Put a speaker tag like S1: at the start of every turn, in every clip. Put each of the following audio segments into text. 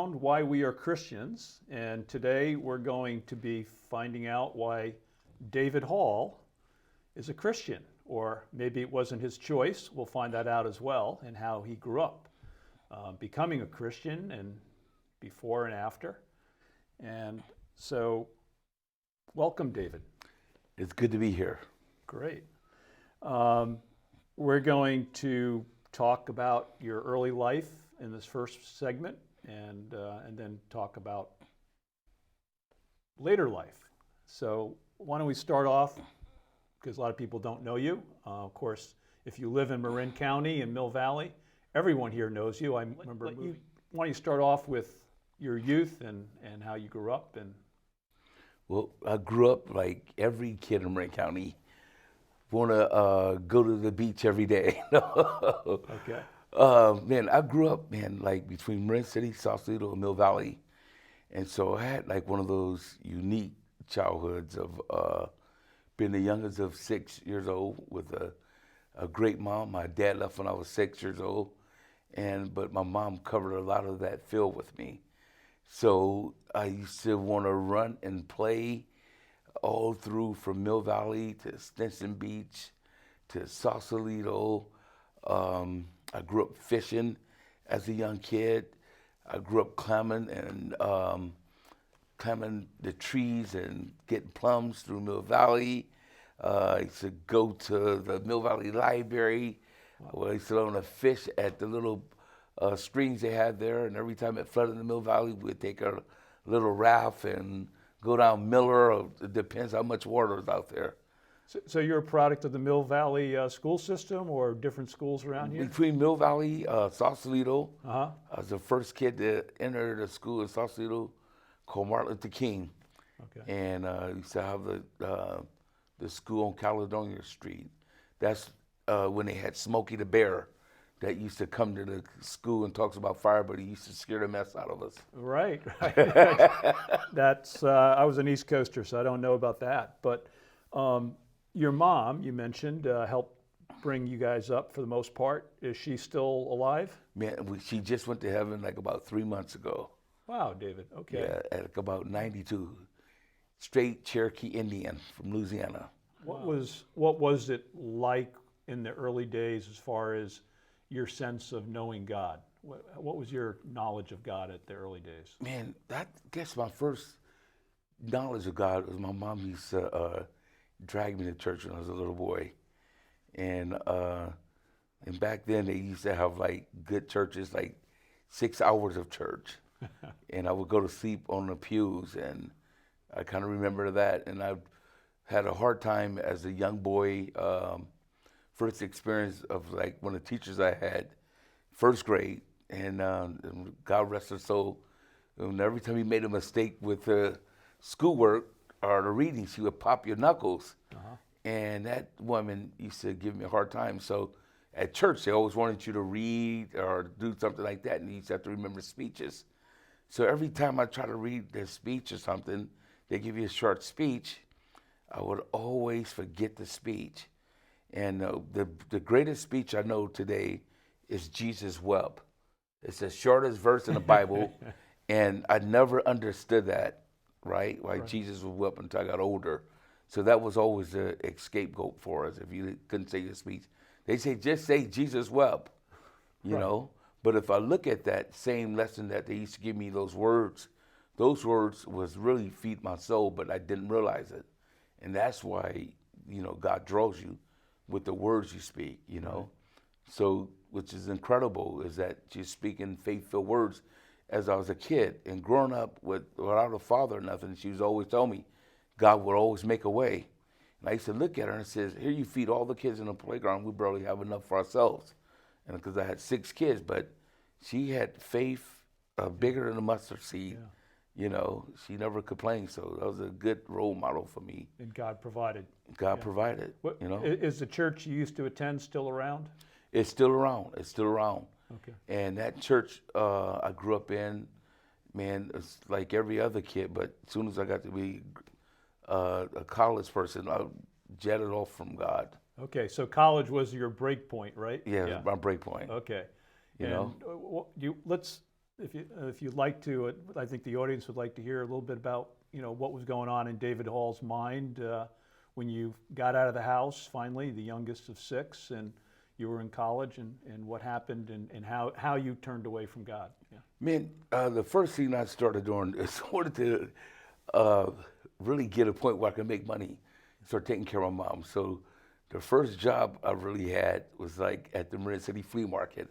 S1: around why we are Christians, and today we're going to be finding out why David Hall is a Christian, or maybe it wasn't his choice. We'll find that out as well, and how he grew up becoming a Christian and before and after. And so, welcome, David.
S2: It's good to be here.
S1: Great. We're going to talk about your early life in this first segment, and then talk about later life. So why don't we start off, because a lot of people don't know you. Of course, if you live in Marin County in Mill Valley, everyone here knows you. I remember moving. Why don't you start off with your youth and how you grew up? And
S2: Well, I grew up like every kid in Marin County. Want to go to the beach every day.
S1: Okay.
S2: Man, I grew up, man, like between Marin City, Sausalito, and Mill Valley. And so I had like one of those unique childhoods of being the youngest of 6 years old with a great mom. My dad left when I was 6 years old, but my mom covered a lot of that field with me. So I used to want to run and play all through from Mill Valley to Stinson Beach to Sausalito. I grew up fishing as a young kid. I grew up climbing the trees and getting plums through Mill Valley. I used to go to the Mill Valley Library. I used to learn to fish at the little streams they had there, and every time it flooded in the Mill Valley, we'd take a little raft and go down Miller. It depends how much water is out there.
S1: So you're a product of the Mill Valley school system, or different schools around here?
S2: Between Mill Valley, Sausalito,
S1: Uh-huh.
S2: I was the first kid to enter the school in Sausalito called Martin Luther King.
S1: Okay.
S2: And used to have the school on Caledonia Street. That's when they had Smokey the Bear that used to come to the school and talks about fire, but he used to scare the mess out of us.
S1: Right. That's I was an East Coaster, so I don't know about that. But your mom, you mentioned, helped bring you guys up for the most part. Is she still alive?
S2: Man, she just went to heaven like about 3 months ago.
S1: Wow, David. Okay.
S2: Yeah, at like about 92. Straight Cherokee Indian from Louisiana.
S1: What was it like in the early days, as far as your sense of knowing God? What was your knowledge of God at the early days?
S2: Man, I guess my first knowledge of God was my mom used to drag me to church when I was a little boy. And back then they used to have like good churches, like 6 hours of church. And I would go to sleep on the pews, and I kind of remember that. And I had a hard time as a young boy, first experience of like one of the teachers I had, first grade, and God rest her soul. And every time he made a mistake with the schoolwork or the reading, she would pop your knuckles.
S1: Uh-huh.
S2: And that woman used to give me a hard time. So at church, they always wanted you to read or do something like that, and you used to have to remember speeches. So every time I try to read their speech or something, they give you a short speech, I would always forget the speech. And the greatest speech I know today is Jesus Wept. It's the shortest verse in the Bible, and I never understood that, right? Why Jesus would wept until I got older. So that was always the scapegoat for us if you couldn't say the speech. They say, just say Jesus wept, you know? But if I look at that same lesson that they used to give me, those words was really feed my soul, but I didn't realize it. And that's why, God draws you with the words you speak, So, which is incredible, is that you're speaking faith-filled words. As I was a kid and growing up without a father or nothing, she was always telling me, God would always make a way. And I used to look at her and says, here you feed all the kids in the playground, we barely have enough for ourselves. And because I had 6 kids, but she had faith bigger than a mustard seed.
S1: Yeah.
S2: She never complained. So that was a good role model for me.
S1: And God provided.
S2: God provided,
S1: Is the church you used to attend still around?
S2: It's still around.
S1: Okay.
S2: And that church I grew up in, man, it's like every other kid, but as soon as I got to be a college person, I jetted off from God.
S1: Okay, so college was your break point, right?
S2: Yeah, my break point.
S1: Okay.
S2: You know?
S1: Let's If you'd like to, I think the audience would like to hear a little bit about what was going on in David Hall's mind when you got out of the house finally, the youngest of six, and you were in college, and what happened, and how you turned away from God. Yeah.
S2: Man, the first thing I started doing is wanted to really get a point where I could make money, start taking care of my mom. So the first job I really had was like at the Marin City Flea Market,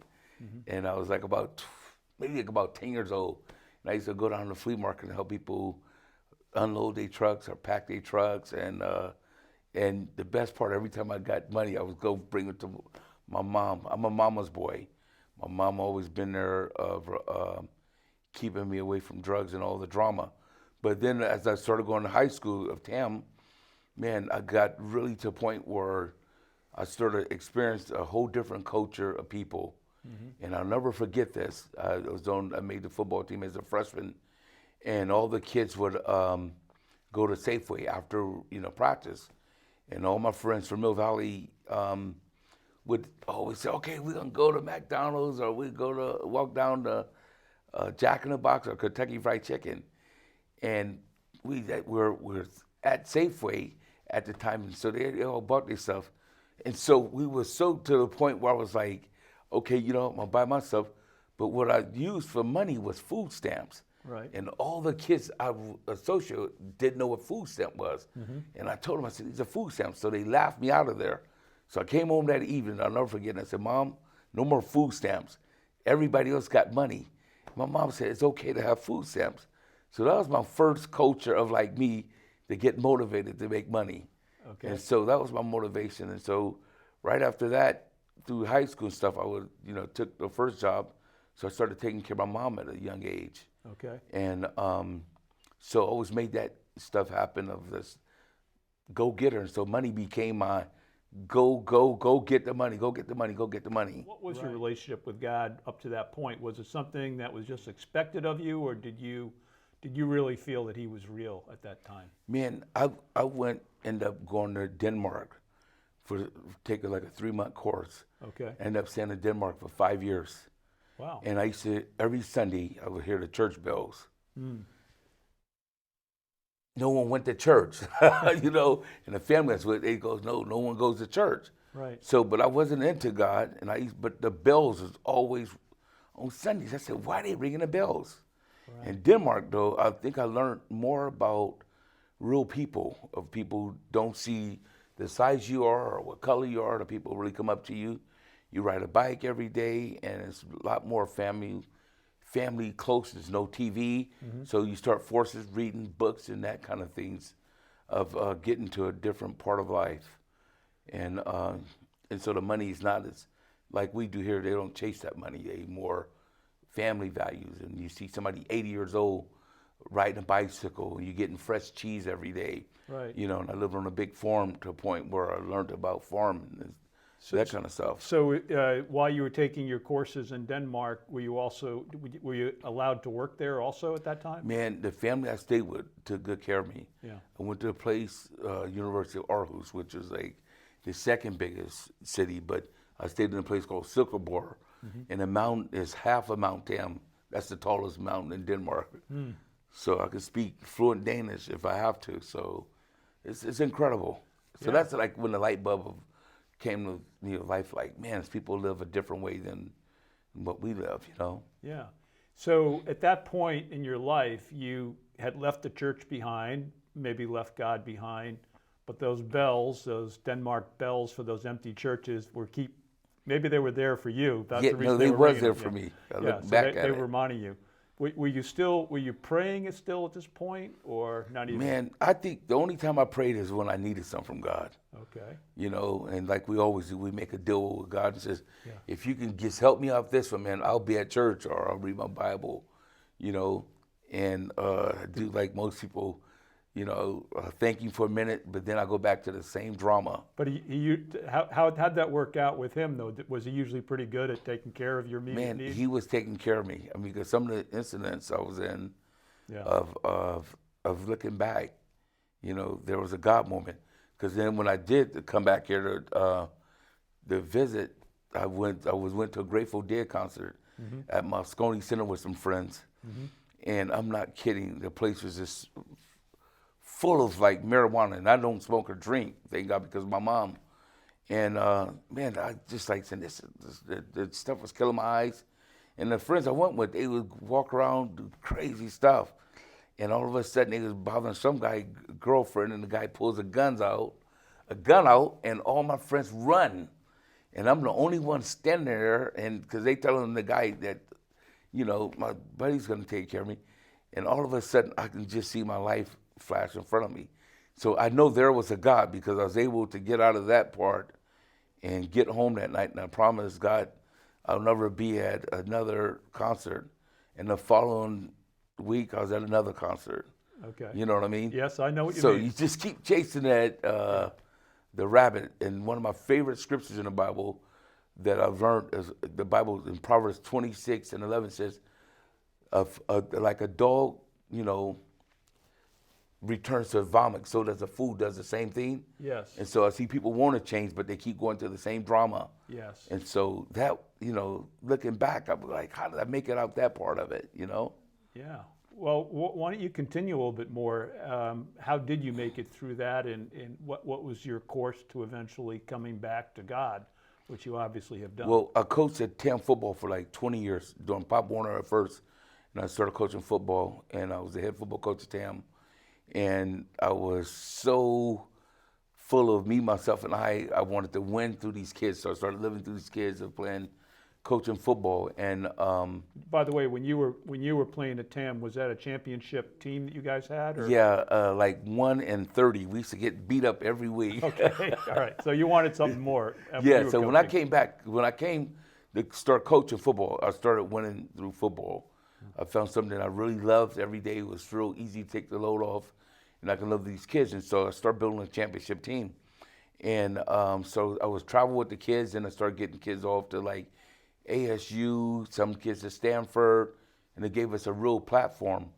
S2: and I was like maybe about 10 years old. And I used to go down to the flea market and help people unload their trucks or pack their trucks. And the best part, every time I got money, I would go bring it to my mom. I'm a mama's boy. My mom always been there keeping me away from drugs and all the drama. But then as I started going to high school of TAM, man, I got really to a point where I started experiencing a whole different culture of people. And I'll never forget this. I made the football team as a freshman, and all the kids would go to Safeway after practice, and all my friends from Mill Valley would always say, "Okay, we're gonna go to McDonald's, or we walk down to Jack in the Box or Kentucky Fried Chicken," and we're at Safeway at the time, and so they all bought their stuff, and so we were so to the point where I was like, okay, I'm gonna buy my stuff, but what I used for money was food stamps.
S1: Right.
S2: And all the kids I associated didn't know what food stamp was. And I told them, I said, these are food stamps. So they laughed me out of there. So I came home that evening, I'll never forget, and I said, Mom, no more food stamps. Everybody else got money. My mom said, it's okay to have food stamps. So that was my first culture of like me to get motivated to make money.
S1: Okay.
S2: And so that was my motivation. And so right after that, through high school and stuff, I took the first job, so I started taking care of my mom at a young age.
S1: Okay.
S2: And so I always made that stuff happen of this go-getter. And so money became my go get the money, go get the money, go get the money.
S1: What was your relationship with God up to that point? Was it something that was just expected of you, or did you really feel that he was real at that time?
S2: Man, I ended up going to Denmark for taking like a 3-month course.
S1: Okay.
S2: Ended up staying in Denmark for 5 years.
S1: Wow.
S2: And I used to, every Sunday, I would hear the church bells. No one went to church, and the family, that's what they goes, no one goes to church.
S1: Right.
S2: So, but I wasn't into God, but the bells was always on Sundays. I said, why are they ringing the bells? Right. In Denmark, though, I think I learned more about real people, of people who don't see the size you are or what color you are. The people really come up to you. You ride a bike every day, and it's a lot more family close. There's no TV, so you start forces reading books and that kind of things, of getting to a different part of life, and so the money is not as like we do here. They don't chase that money. They more family values, and you see somebody 80 years old riding a bicycle, and you're getting fresh cheese every day.
S1: Right.
S2: And I lived on a big farm to a point where I learned about farming and that kind of stuff.
S1: So while you were taking your courses in Denmark, were you allowed to work there also at that time?
S2: Man, the family I stayed with took good care of me.
S1: Yeah.
S2: I went to a place, University of Aarhus, which is like the second biggest city, but I stayed in a place called Silkeborg, and the mountain is half of Mount Tam. That's the tallest mountain in Denmark. So I can speak fluent Danish if I have to. So it's incredible. So that's like when the light bulb came to life, like, man, people live a different way than what we live,
S1: Yeah. So at that point in your life, you had left the church behind, maybe left God behind, but those bells, those Denmark bells for those empty churches maybe they were there for you. That's the reason
S2: they was
S1: ringing
S2: there
S1: them.
S2: for me. I
S1: Yeah,
S2: look
S1: so
S2: back at
S1: they
S2: it.
S1: were reminding you. Were you praying it still at this point, or not even?
S2: Man, I think the only time I prayed is when I needed something from God.
S1: Okay.
S2: And like we always do, we make a deal with God and says, if you can just help me out this one, man, I'll be at church or I'll read my Bible, and do like most people, thank you for a minute, but then I go back to the same drama.
S1: But how'd that work out with him, though? Was he usually pretty good at taking care of your immediate needs?
S2: Man, he was taking care of me. I mean, because some of the incidents I was in of looking back, there was a God moment. Because then when I did come back here to visit, I went to a Grateful Dead concert at Moscone Center with some friends. And I'm not kidding. The place was just full of like marijuana, and I don't smoke or drink, thank God, because of my mom. And man, I just like saying the stuff was killing my eyes. And the friends I went with, they would walk around, do crazy stuff. And all of a sudden, they was bothering some guy girlfriend, and the guy pulls a gun out, and all my friends run. And I'm the only one standing there, and because they telling the guy that, you know, my buddy's gonna take care of me. And all of a sudden, I can just see my life flash in front of me. So I know there was a God, because I was able to get out of that part and get home that night. And I promised God I'll never be at another concert. And the following week, I was at another concert.
S1: Okay.
S2: You know what I mean?
S1: Yes, I know what you
S2: So
S1: mean.
S2: you just keep chasing that the rabbit. And one of my favorite scriptures in the Bible that I've learned is the Bible in Proverbs 26:11 says, like a dog, you know, returns to vomit, so does a fool does the same thing.
S1: Yes.
S2: And so I see people want to change, but they keep going to the same drama.
S1: Yes.
S2: And so that, you know, looking back, I'm like, how did I make it out that part of it, you know?
S1: Yeah. Well, why don't you continue a little bit more? How did you make it through that, and what was your course to eventually coming back to God, which you obviously have done?
S2: Well, I coached at TAM football for like 20 years, doing Pop Warner at first, and I started coaching football, and I was the head football coach at TAM. And I was so full of me, myself, and I wanted to win through these kids. So I started living through these kids of playing, coaching football. And
S1: by the way, when you were playing at TAM, was that a championship team that you guys had? Or?
S2: yeah, like 1-30. We used to get beat up every week.
S1: Okay, all right. So you wanted something more.
S2: Yeah. So when I came back, when I came to start coaching football, I started winning through football. I found something that I really loved every day. It was real easy to take the load off, and I can love these kids. And so I started building a championship team. And so I was traveling with the kids, and I started getting kids off to like ASU, some kids at Stanford, and it gave us a real platform.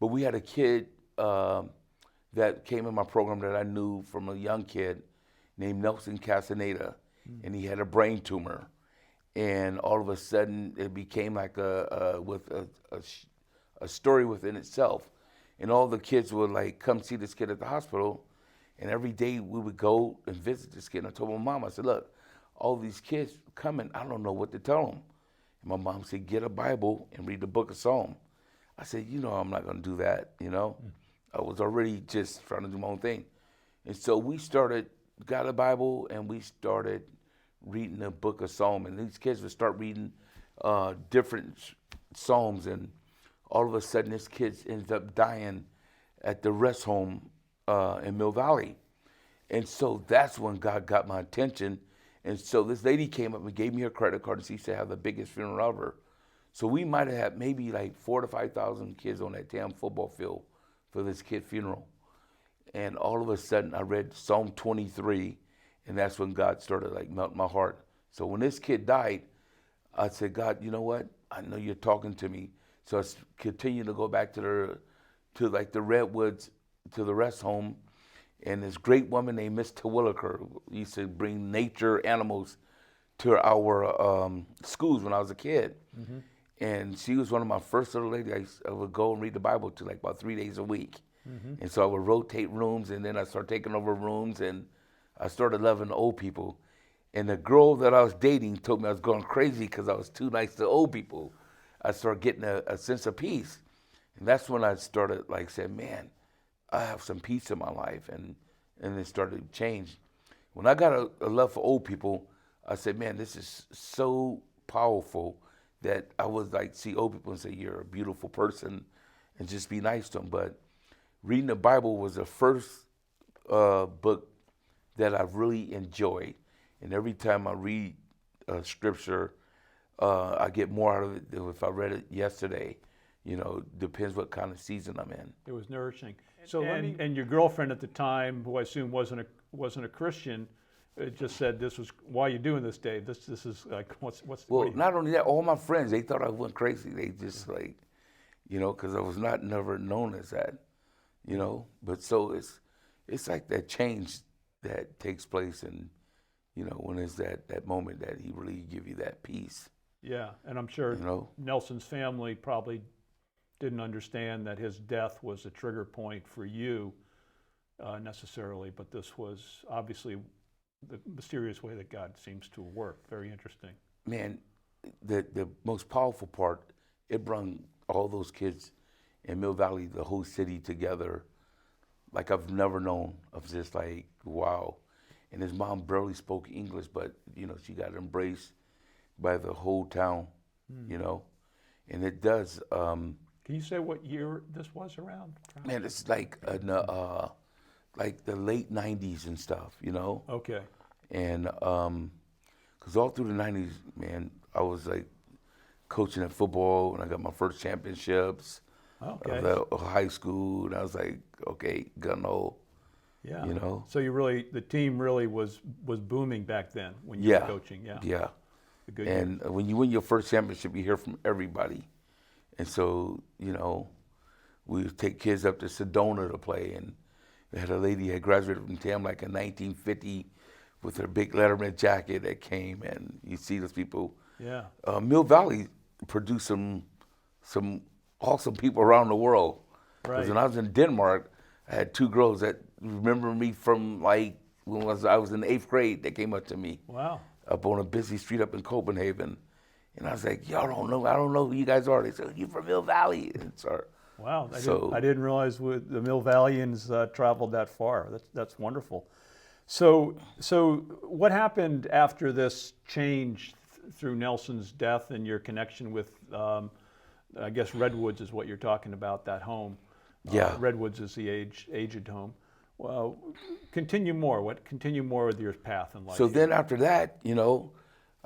S2: But we had a kid that came in my program that I knew from a young kid named Nelson Castaneda, and he had a brain tumor. And all of a sudden, it became like a story within itself. And all the kids would like come see this kid at the hospital, and every day we would go and visit this kid. And I told my mom, I said, look, all these kids coming, I don't know what to tell them. And my mom said, get a Bible and read the book of Psalm. I said, you know, I'm not going to do that, you know. I was already just trying to do my own thing. And so we got a Bible, and we started reading the book of Psalm. And these kids would start reading different Psalms, and all of a sudden this kid ends up dying at the rest home in Mill Valley. And so that's when God got my attention. And so this lady came up and gave me her credit card, and she said, have the biggest funeral ever. So we might have had maybe like 4,000 to 5,000 kids on that damn football field for this kid funeral. And all of a sudden I read Psalm 23, and that's when God started like melting my heart. So when this kid died, I said, God, you know what? I know you're talking to me. So I continued to go back to like the Redwoods, to the rest home. And this great woman named Miss Terwilliger used to bring nature animals to our schools when I was a kid. Mm-hmm. And she was one of my first little ladies I would go and read the Bible to, like about 3 days a week. Mm-hmm. And so I would rotate rooms, and then I started taking over rooms, and I started loving old people. And the girl that I was dating told me I was going crazy because I was too nice to old people. I started getting a sense of peace. And that's when I started like saying, man, I have some peace in my life. And it started to change. When I got a love for old people, I said, man, this is so powerful that I would like see old people and say, you're a beautiful person, and just be nice to them. But reading the Bible was the first book that I really enjoyed. And every time I read scripture, I get more out of it than if I read it yesterday. You know, depends what kind of season I'm in.
S1: It was nourishing. So and your girlfriend at the time, who I assume wasn't a Christian, just said, "This was why are you doing this, Dave? This is like what's."
S2: Well, not only that, all my friends, they thought I went crazy. They just like, you know, because I was never known as that, you know. But so it's like that change that takes place, and you know, when it's that moment that he really give you that peace.
S1: Yeah, and I'm sure
S2: you know.
S1: Nelson's family probably didn't understand that his death was a trigger point for you necessarily, but this was obviously the mysterious way that God seems to work. Very interesting.
S2: Man, the most powerful part, it brought all those kids in Mill Valley, the whole city together, like I've never known. Of just like, wow. And his mom barely spoke English, but you know, she got embraced by the whole town, you know. And it does.
S1: Can you say what year this was around?
S2: Man, it's like the late '90s and stuff, you know.
S1: Okay.
S2: And because all through the '90s, man, I was like coaching at football, and I got my first championships.
S1: Okay.
S2: Of high school, and I was like, okay, gun hole,
S1: Yeah.
S2: you know.
S1: So the team really was booming back then when you
S2: Yeah.
S1: were coaching. Yeah.
S2: Yeah.
S1: The good
S2: And
S1: years.
S2: when you win your first championship, you hear from everybody. And so, you know, we would take kids up to Sedona to play, and we had a lady that graduated from TAM like in 1950 with her big Letterman jacket that came, and you see those people.
S1: Yeah.
S2: Mill Valley produced some awesome people around the world.
S1: Right.
S2: Because when I was in Denmark, I had two girls that remember me from like when I was in the 8th grade. They came up to me
S1: Wow.
S2: up on a busy street up in Copenhagen, and I was like, "Y'all don't know. I don't know who you guys are." They said, "You from Mill Valley?" And so,
S1: Wow.
S2: So-
S1: I didn't realize the Mill Vallians traveled that far. That's wonderful. So what happened after this change through Nelson's death and your connection with, I guess Redwoods is what you're talking about, that home.
S2: Yeah.
S1: Redwoods is the aged home. Well, continue more with your path in life.
S2: So then after that, you know,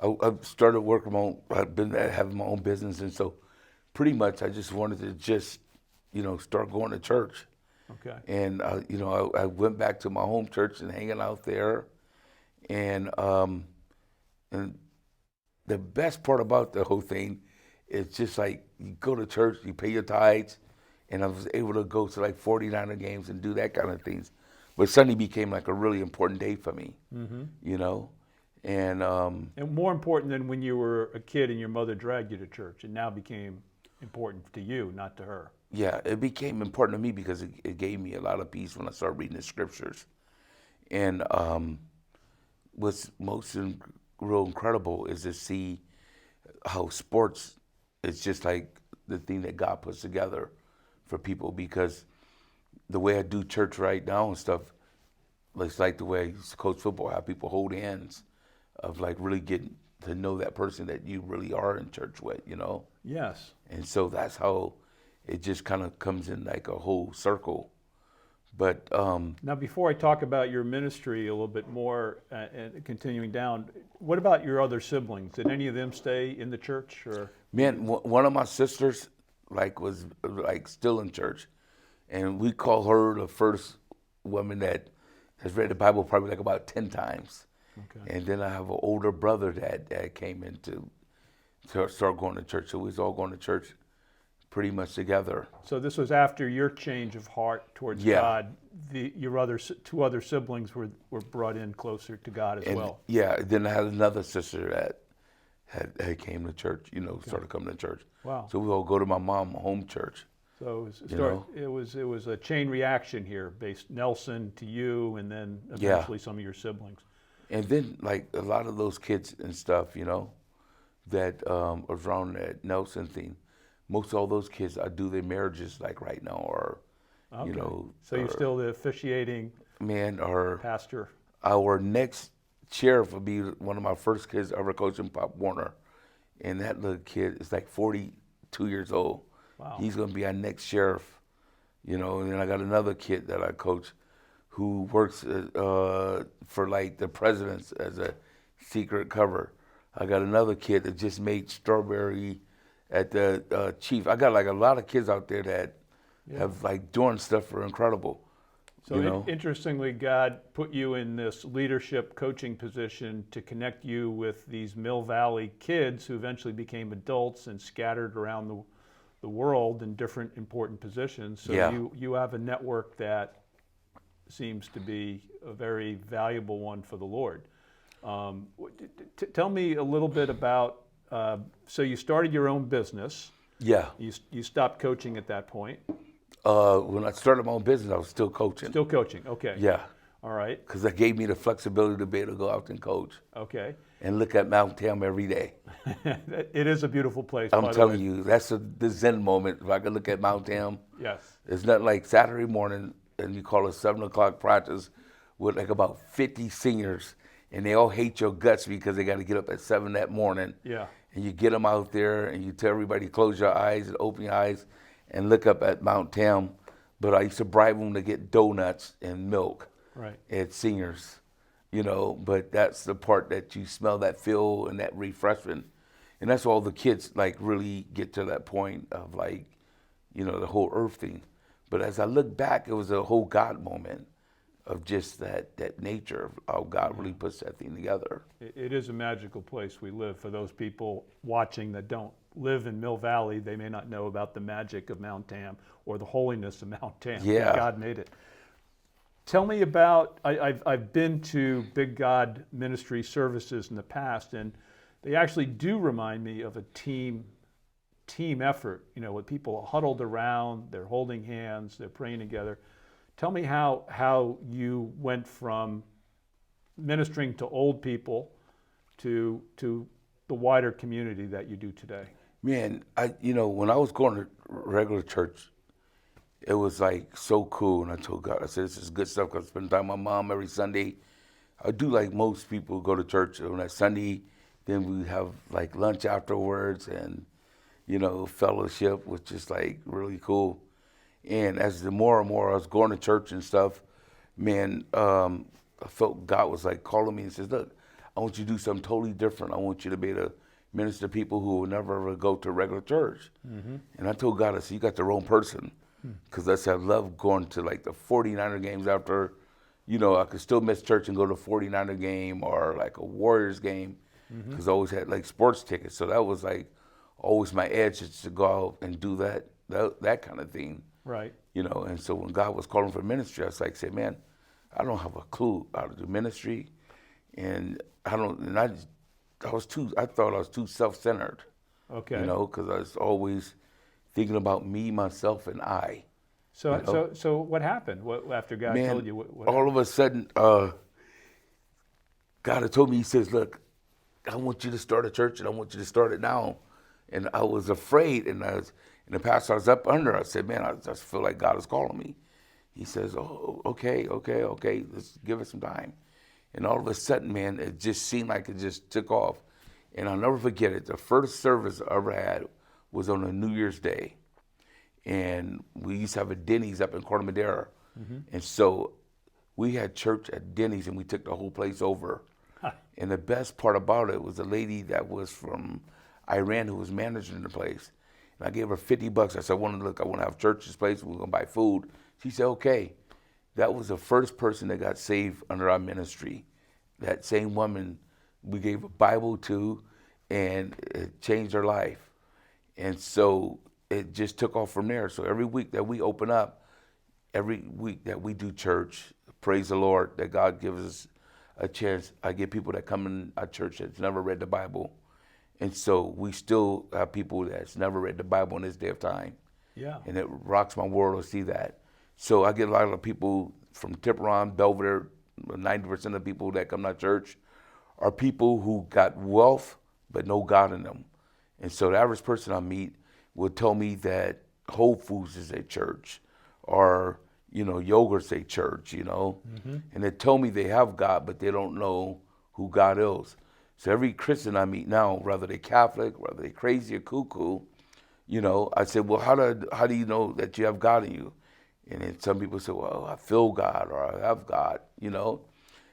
S2: I started working I've been having my own business, and so pretty much I just wanted to just, you know, start going to church.
S1: Okay.
S2: And you know, I went back to my home church and hanging out there, and the best part about the whole thing is just like you go to church, you pay your tithes, and I was able to go to like 49er games and do that kind of things. But Sunday became like a really important day for me, you know, and
S1: more important than when you were a kid and your mother dragged you to church. It now became important to you, not to her.
S2: yeah, it became important to me because it gave me a lot of peace when I started reading the scriptures. And what's real incredible is to see how sports is just like the thing that God puts together for people, because the way I do church right now and stuff, it's like the way I used to coach football, how people hold hands, of like really getting to know that person that you really are in church with, you know?
S1: Yes.
S2: And so that's how it just kind of comes in like a whole circle. But
S1: Now, before I talk about your ministry a little bit more and continuing down, what about your other siblings? Did any of them stay in the church? Or
S2: man, one of my sisters like was like still in church, and we call her the first woman that has read the Bible probably like about 10 times.
S1: Okay.
S2: And then I have an older brother that came in to start going to church. So we was all going to church pretty much together.
S1: So this was after your change of heart towards
S2: Yeah.
S1: God. Your two other siblings were brought in closer to God as
S2: And
S1: well.
S2: yeah, then I had another sister that had came to church, you know, started coming to church.
S1: Wow.
S2: So we all go to my mom's home church.
S1: So
S2: know?
S1: it was a chain reaction here, based Nelson to you, and then
S2: Yeah.
S1: eventually some of your siblings.
S2: And then like a lot of those kids and stuff, you know, that was around that Nelson thing, most of all those kids, I do their marriages like right now, or,
S1: Okay.
S2: you know.
S1: So you're still the officiating
S2: Man, or
S1: pastor.
S2: our next sheriff will be one of my first kids ever coaching, Pop Warner. And that little kid is like 42 years old.
S1: Wow.
S2: He's going to be our next sheriff, you know. And then I got another kid that I coach who works for like the presidents as a secret cover. I got another kid that just made strawberry at the chief. I got like a lot of kids out there that have like doing stuff for incredible.
S1: So
S2: you know?
S1: Interestingly, God put you in this leadership coaching position to connect you with these Mill Valley kids who eventually became adults and scattered around the world in different important positions. So
S2: Yeah.
S1: you have a network that seems to be a very valuable one for the Lord. Tell me a little bit about so you started your own business.
S2: Yeah.
S1: You stopped coaching at that point.
S2: When I started my own business, I was still coaching.
S1: Still coaching, okay.
S2: Yeah.
S1: All right,
S2: Because that gave me the flexibility to be able to go out and coach
S1: okay.
S2: and look at Mount Tam every day.
S1: It is a beautiful place,
S2: I'm
S1: by the
S2: telling
S1: way.
S2: you, that's the Zen moment. If I could look at Mount Tam,
S1: Yes,
S2: it's not like Saturday morning and you call a 7 o'clock practice with like about 50 seniors and they all hate your guts because they got to get up at 7 that morning.
S1: yeah,
S2: And you get them out there and you tell everybody, close your eyes and open your eyes and look up at Mount Tam. But I used to bribe them to get donuts and milk
S1: right.
S2: at seniors, you know, but that's the part that you smell that feel and that refreshment. And that's all the kids like really get to that point of like, you know, the whole earth thing. But as I look back, it was a whole God moment of just that nature of how God really puts that thing together.
S1: It is a magical place we live. For those people watching that don't live in Mill Valley, they may not know about the magic of Mount Tam or the holiness of Mount Tam.
S2: Yeah.
S1: God made it. Tell me about, I've been to Big God Ministry services in the past, and they actually do remind me of a team effort, you know, with people huddled around, they're holding hands, they're praying together. Tell me how you went from ministering to old people to the wider community that you do today.
S2: Man, when I was going to regular church, it was like so cool. And I told God, I said, this is good stuff because I spend time with my mom every Sunday. I do like most people go to church on that Sunday. Then we have like lunch afterwards and, you know, fellowship, which is like really cool. And as the more and more I was going to church and stuff, man, I felt God was like calling me and says, look, I want you to do something totally different. I want you to be able to minister to people who will never ever go to regular church. Mm-hmm. And I told God, I said, you got the wrong person. Because I said, I love going to like the 49er games after, you know, I could still miss church and go to a 49er game or like a Warriors game. Because I always had like sports tickets. So that was like always my edge is to go out and do that kind of thing.
S1: Right.
S2: You know, and so when God was calling for ministry, I was like, say, man, I don't have a clue how to do ministry. And I thought I was too self-centered.
S1: Okay.
S2: You know, because I was always thinking about me, myself, and I.
S1: So
S2: you know?
S1: so what happened? What after God
S2: Man,
S1: told you? What
S2: all
S1: happened?
S2: of a sudden, God had told me, he says, look, I want you to start a church and I want you to start it now. And I was afraid, and the pastor I was up under, I said, man, I just feel like God is calling me. He says, oh, okay, let's give it some time. And all of a sudden, man, it just seemed like it just took off. And I'll never forget it. The first service I ever had was on a New Year's Day. And we used to have a Denny's up in Corte Madera. Mm-hmm. And so we had church at Denny's and we took the whole place over. Huh. And the best part about it was a lady that was from Iran who was managing the place. And I gave her $50. I said, I want to have church at this place. We're going to buy food. She said, okay. That was the first person that got saved under our ministry. That same woman we gave a Bible to, and it changed her life. And so it just took off from there. So every week that we open up, every week that we do church, praise the Lord that God gives us a chance. I get people that come in our church that's never read the Bible. And so we still have people that's never read the Bible in this day of time.
S1: Yeah.
S2: And it rocks my world to see that. So I get a lot of people from Tiburon, Belvedere, 90% of the people that come to church are people who got wealth but no God in them. And so the average person I meet will tell me that Whole Foods is a church or, you know, yogurt's a church, you know. Mm-hmm. And they tell me they have God, but they don't know who God is. So every Christian I meet now, whether they're Catholic, whether they're crazy or cuckoo, you know, I said, well, how do you know that you have God in you? And then some people say, well, I feel God or I have God, you know.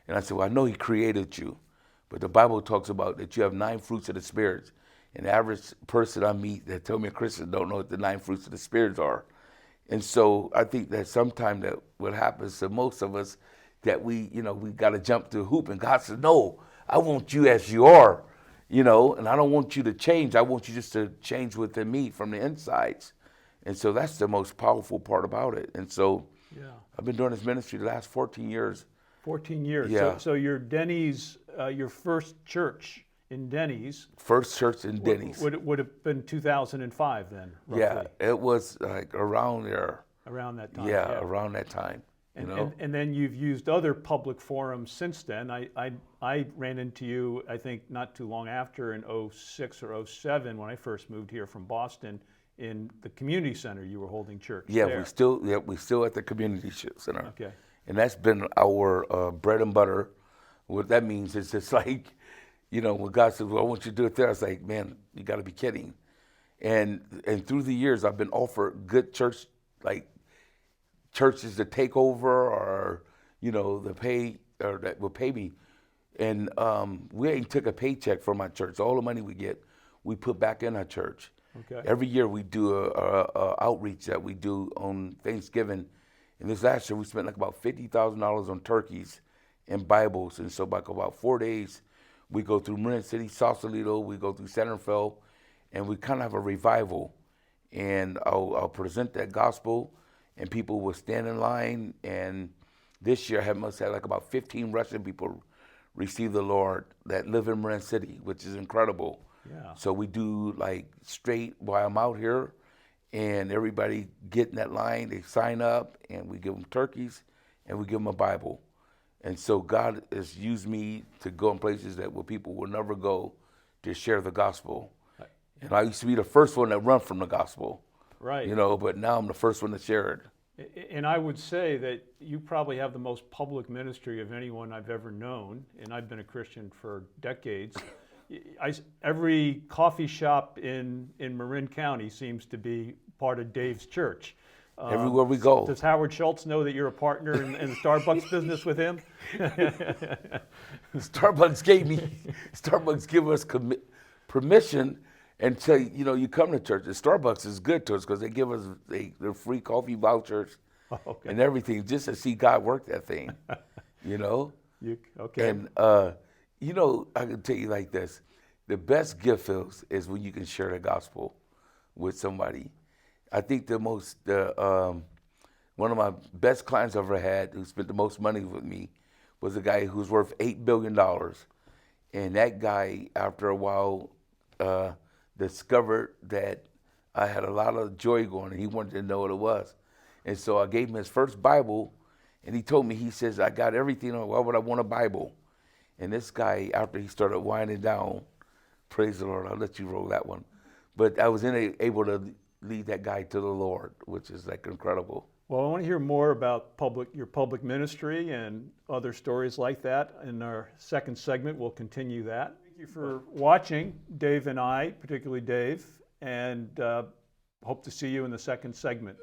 S2: And I said, well, I know he created you. But the Bible talks about that you have 9 fruits of the Spirit. And the average person I meet that tell me a Christian don't know what the 9 fruits of the Spirit are. And so I think that sometimes that what happens to most of us, that we got to jump through a hoop. And God said, no, I want you as you are, you know, and I don't want you to change. I want you just to change within me from the insides. And so that's the most powerful part about it. And so I've been doing this ministry the last 14 years.
S1: 14 years.
S2: Yeah.
S1: So your Denny's, your first church in Denny's.
S2: First church in Denny's.
S1: Would have been 2005 then, roughly.
S2: Yeah, it was like around there.
S1: Around that time.
S2: Yeah, around that time.
S1: And,
S2: You know?
S1: and then you've used other public forums since then. I ran into you, I think, not too long after in 06 or 07 when I first moved here from Boston in the community center. You were holding church there.
S2: we still at the community center.
S1: Okay.
S2: And that's been our bread and butter. What that means is it's like, you know, when God says, well, I want you to do it there, I was like, man, you got to be kidding. And through the years, I've been offered good church, like churches to take over or, you know, that will pay me. And we ain't took a paycheck from my church. All the money we get, we put back in our church.
S1: Okay.
S2: Every year we do a outreach that we do on Thanksgiving. And this last year we spent like about $50,000 on turkeys and Bibles. And so like about 4 days, we go through Marin City, Sausalito, we go through Centerville, and we kind of have a revival. And I'll present that gospel, and people will stand in line. And this year I must have like about 15 Russian people receive the Lord that live in Marin City, which is incredible.
S1: Yeah.
S2: So we do like straight while I'm out here, and everybody get in that line, they sign up, and we give them turkeys, and we give them a Bible. And so God has used me to go in places that where people will never go to share the gospel. And I used to be the first one that run from the gospel.
S1: Right.
S2: You know, but now I'm the first one to share it.
S1: And I would say that you probably have the most public ministry of anyone I've ever known, and I've been a Christian for decades. Every coffee shop in Marin County seems to be part of Dave's church.
S2: Everywhere we go.
S1: Does Howard Schultz know that you're a partner in the Starbucks business with him?
S2: Starbucks give us permission and say, you know, you come to church. And Starbucks is good to us because they give us their free coffee vouchers and everything just to see God work that thing, you know?
S1: Okay.
S2: And, you know, I can tell you like this. The best gift is when you can share the gospel with somebody. I think one of my best clients I've ever had who spent the most money with me was a guy who's worth $8 billion. And that guy, after a while, discovered that I had a lot of joy going, and he wanted to know what it was. And so I gave him his first Bible, and he told me, he says, I got everything. Why would I want a Bible? And this guy, after he started winding down, praise the Lord, I'll let you roll that one. But I was able to lead that guy to the Lord, which is like incredible.
S1: Well, I want to hear more about your public ministry and other stories like that. In our second segment, we'll continue that. Thank you for watching, Dave and I, particularly Dave, and hope to see you in the second segment.